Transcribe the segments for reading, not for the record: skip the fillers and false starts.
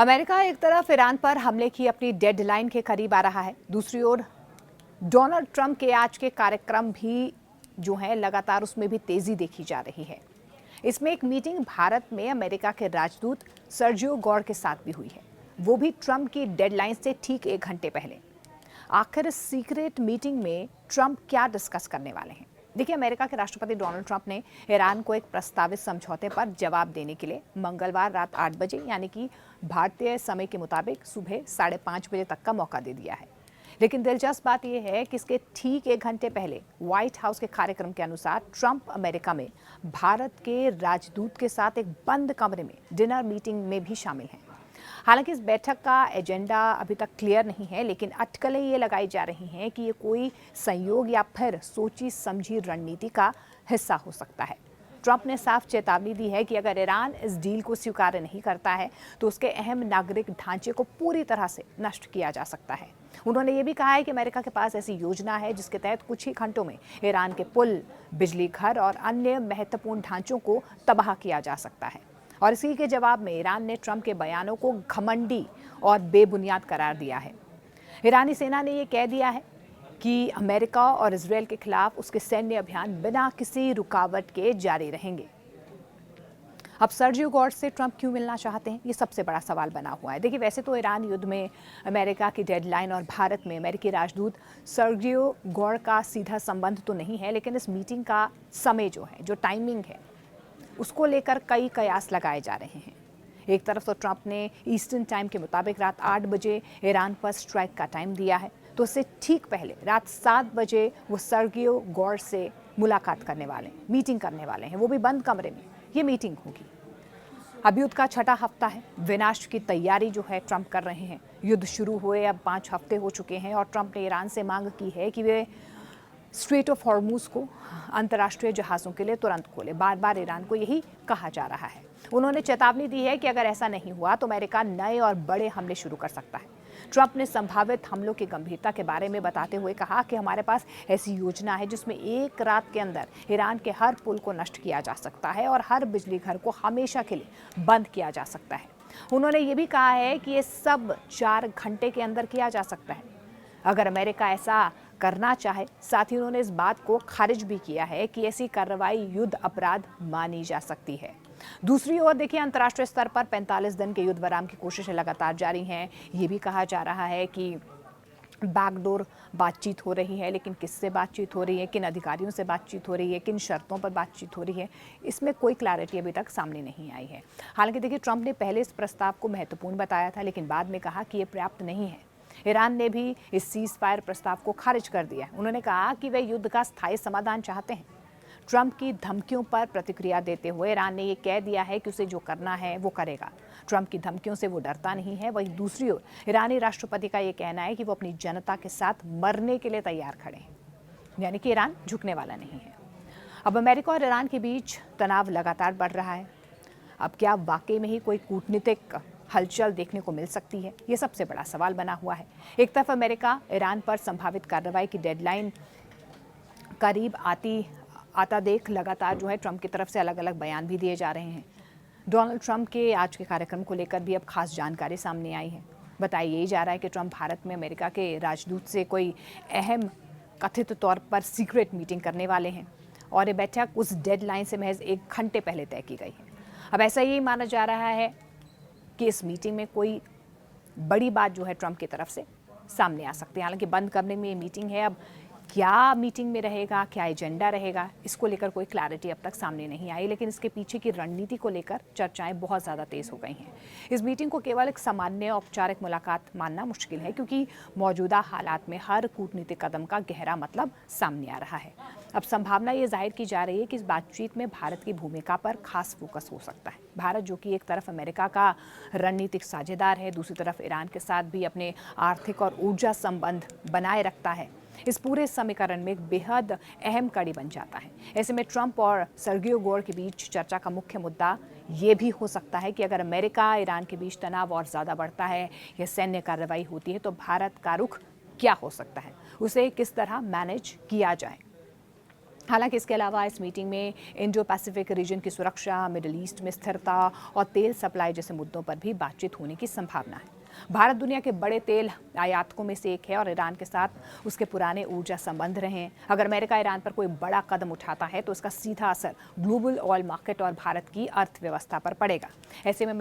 America एक तरफ Iran पर हमले की अपनी डेडलाइन के करीब आ रहा है, दूसरी ओर डोनाल्ड ट्रंप के आज के कार्यक्रम भी जो है लगातार उसमें भी तेजी देखी जा रही है। इसमें एक मीटिंग भारत में अमेरिका के राजदूत सर्जियो गौर के साथ भी हुई है, वो भी ट्रंप की डेडलाइन से ठीक 1 घंटे पहले। आखिर इस सीक्रेट मीटिंग में ट्रंप क्या डिस्कस करने वाले हैं? देखिए, अमेरिका के राष्ट्रपति डोनाल्ड ट्रंप ने ईरान को एक प्रस्तावित समझौते पर जवाब देने के लिए मंगलवार रात 8 बजे यानी कि भारतीय समय के मुताबिक सुबह 5:30 बजे तक का मौका दे दिया है। लेकिन दिलचस्प बात यह है कि इसके ठीक 1 घंटे पहले व्हाइट हाउस के कार्यक्रम के अनुसार ट्रंप अमेरिका में भारत के राजदूत के साथ एक बंद कमरे में डिनर मीटिंग में भी शामिल हैं। हालांकि इस बैठक का एजेंडा अभी तक क्लियर नहीं है, लेकिन अटकलें ये लगाई जा रही हैं कि ये कोई संयोग या फिर सोची समझी रणनीति का हिस्सा हो सकता है। ट्रंप ने साफ चेतावनी दी है कि अगर ईरान इस डील को स्वीकार नहीं करता है तो उसके अहम नागरिक ढांचे को पूरी तरह से नष्ट किया जा सकता है। उन्होंने ये भी कहा है कि अमेरिका के पास ऐसी योजना है जिसके तहत कुछ ही घंटों में ईरान के पुल, बिजली घर और अन्य महत्वपूर्ण ढांचों को तबाह किया जा सकता है। और इसी के जवाब में ईरान ने ट्रंप के बयानों को घमंडी और बेबुनियाद करार दिया है। ईरानी सेना ने ये कह दिया है कि अमेरिका और इजरायल के खिलाफ उसके सैन्य अभियान बिना किसी रुकावट के जारी रहेंगे। अब सर्जियो गौर से ट्रंप क्यों मिलना चाहते हैं, ये सबसे बड़ा सवाल बना हुआ है। देखिए, वैसे तो ईरान युद्ध में अमेरिका की डेडलाइन और भारत में अमेरिकी राजदूत सर्जियो गौर का सीधा संबंध तो नहीं है, लेकिन इस मीटिंग का समय जो टाइमिंग है, उसको लेकर कई कयास लगाए जा रहे हैं। एक तरफ तो ट्रंप ने ईस्टर्न टाइम के मुताबिक रात 8 बजे ईरान पर स्ट्राइक का टाइम दिया है, तो उससे ठीक पहले रात 7 बजे वो सर्जियो गौर से मुलाकात करने वाले, मीटिंग करने वाले हैं, वो भी बंद कमरे में ये मीटिंग होगी। अब युद्ध का 6वां हफ्ता है, विनाश की तैयारी जो है ट्रंप कर रहे हैं। युद्ध शुरू हुए अब 5 हफ्ते हो चुके हैं और ट्रंप ने ईरान से मांग की है कि वे स्ट्रेट ऑफ हॉर्मूज को अंतर्राष्ट्रीय जहाज़ों के लिए तुरंत खोले। बार बार ईरान को यही कहा जा रहा है। उन्होंने चेतावनी दी है कि अगर ऐसा नहीं हुआ तो अमेरिका नए और बड़े हमले शुरू कर सकता है। ट्रंप ने संभावित हमलों की गंभीरता के बारे में बताते हुए कहा कि हमारे पास ऐसी योजना है जिसमें एक रात के अंदर ईरान के हर पुल को नष्ट किया जा सकता है और हर बिजली घर को हमेशा के लिए बंद किया जा सकता है। उन्होंने ये भी कहा है कि ये सब 4 घंटे के अंदर किया जा सकता है अगर अमेरिका ऐसा करना चाहे। साथ ही उन्होंने इस बात को खारिज भी किया है कि ऐसी कार्रवाई युद्ध अपराध मानी जा सकती है। दूसरी ओर देखिए, अंतर्राष्ट्रीय स्तर पर 45 दिन के युद्ध विराम की कोशिशें लगातार जारी हैं। ये भी कहा जा रहा है कि बैकडोर बातचीत हो रही है, लेकिन किससे बातचीत हो रही है, किन अधिकारियों से बातचीत हो रही है, किन शर्तों पर बातचीत हो रही है, इसमें कोई क्लैरिटी अभी तक सामने नहीं आई है। हालांकि देखिए, ट्रंप ने पहले इस प्रस्ताव को महत्वपूर्ण बताया था, लेकिन बाद में कहा कि ये पर्याप्त नहीं है। ईरान ने भी इस सीज फायर प्रस्ताव को खारिज कर दिया है। उन्होंने कहा कि वे युद्ध का स्थायी समाधान चाहते हैं। ट्रंप की धमकियों पर प्रतिक्रिया देते हुए ईरान ने ये कह दिया है कि उसे जो करना है वो करेगा। ट्रंप की धमकियों से वो डरता नहीं है। वहीं दूसरी ओर ईरानी राष्ट्रपति का ये कहना है कि वो अपनी जनता के साथ मरने के लिए तैयार खड़े हैं, यानी कि ईरान झुकने वाला नहीं है। अब अमेरिका और ईरान के बीच तनाव लगातार बढ़ रहा है। अब क्या वाकई में ही कोई कूटनीतिक हलचल देखने को मिल सकती है, ये सबसे बड़ा सवाल बना हुआ है। एक तरफ अमेरिका ईरान पर संभावित कार्रवाई की डेडलाइन करीब आता देख लगातार ट्रंप की तरफ से अलग अलग बयान भी दिए जा रहे हैं। डोनाल्ड ट्रंप के आज के कार्यक्रम को लेकर भी अब खास जानकारी सामने आई है। बताया यही जा रहा है कि ट्रंप भारत में अमेरिका के राजदूत से कोई अहम कथित तौर पर सीक्रेट मीटिंग करने वाले हैं और ये बैठक उस डेडलाइन से महज 1 घंटे पहले तय की गई है। अब ऐसा यही माना जा रहा है कि इस मीटिंग में कोई बड़ी बात ट्रंप की तरफ से सामने आ सकती है। हालांकि बंद कमरे में ये मीटिंग है। अब क्या मीटिंग में रहेगा, क्या एजेंडा रहेगा, इसको लेकर कोई क्लैरिटी अब तक सामने नहीं आई, लेकिन इसके पीछे की रणनीति को लेकर चर्चाएं बहुत ज़्यादा तेज़ हो गई हैं। इस मीटिंग को केवल एक सामान्य औपचारिक मुलाकात मानना मुश्किल है, क्योंकि मौजूदा हालात में हर कूटनीतिक कदम का गहरा मतलब सामने आ रहा है। अब संभावना ये जाहिर की जा रही है कि इस बातचीत में भारत की भूमिका पर खास फोकस हो सकता है। भारत, जो कि एक तरफ अमेरिका का रणनीतिक साझेदार है, दूसरी तरफ ईरान के साथ भी अपने आर्थिक और ऊर्जा संबंध बनाए रखता है, इस पूरे समीकरण में एक बेहद अहम कड़ी बन जाता है। ऐसे में ट्रंप और सर्जियो गौर के बीच चर्चा का मुख्य मुद्दा ये भी हो सकता है कि अगर अमेरिका ईरान के बीच तनाव और ज़्यादा बढ़ता है या सैन्य कार्रवाई होती है तो भारत का रुख क्या हो सकता है, उसे किस तरह मैनेज किया जाए। हालांकि इसके अलावा इस मीटिंग में इंडो पैसिफिक रीजन की सुरक्षा, मिडिल ईस्ट में स्थिरता और तेल सप्लाई जैसे मुद्दों पर भी बातचीत होने की संभावना है। भारत दुनिया के बड़े तेल आयातकों में से एक है और ईरान के साथ उसके पुराने ऊर्जा संबंध रहे हैं। अगर अमेरिका ईरान पर कोई बड़ा कदम उठाता है तो इसका सीधा असर ग्लोबल ऑयल मार्केट और भारत की अर्थव्यवस्था पर पड़ेगा। ऐसे में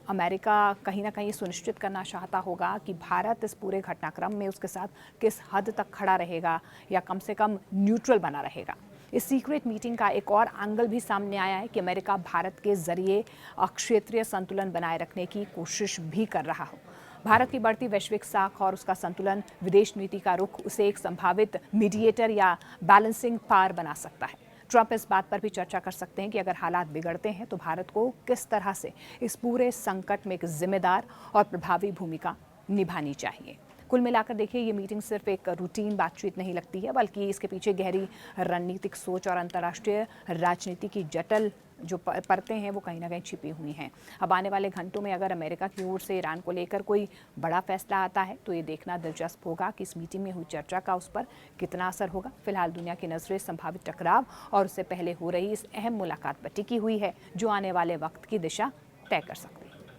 अमेरिका कहीं ना कहीं सुनिश्चित करना चाहता होगा कि भारत इस पूरे घटनाक्रम में उसके साथ किस हद तक खड़ा रहेगा या कम से कम न्यूट्रल बना रहेगा। इस सीक्रेट मीटिंग का एक और एंगल भी सामने आया है कि अमेरिका भारत के जरिए क्षेत्रीय संतुलन बनाए रखने की कोशिश भी कर रहा हो। भारत की बढ़ती वैश्विक साख और उसका संतुलन विदेश नीति का रुख उसे एक संभावित मीडिएटर या बैलेंसिंग पावर बना सकता है। ट्रंप इस बात पर भी चर्चा कर सकते हैं कि अगर हालात बिगड़ते हैं तो भारत को किस तरह से इस पूरे संकट में एक जिम्मेदार और प्रभावी भूमिका निभानी चाहिए। कुल मिलाकर देखिए, ये मीटिंग सिर्फ एक रूटीन बातचीत नहीं लगती है, बल्कि इसके पीछे गहरी रणनीतिक सोच और अंतर्राष्ट्रीय राजनीति की जटिल जो परतें हैं वो कहीं ना कहीं छिपी हुई हैं। अब आने वाले घंटों में अगर अमेरिका की ओर से ईरान को लेकर कोई बड़ा फैसला आता है तो ये देखना दिलचस्प होगा कि इस मीटिंग में हुई चर्चा का उस पर कितना असर होगा। फिलहाल दुनिया की नजरें संभावित टकराव और उससे पहले हो रही इस अहम मुलाकात पर टिकी हुई है, जो आने वाले वक्त की दिशा तय कर सकती है।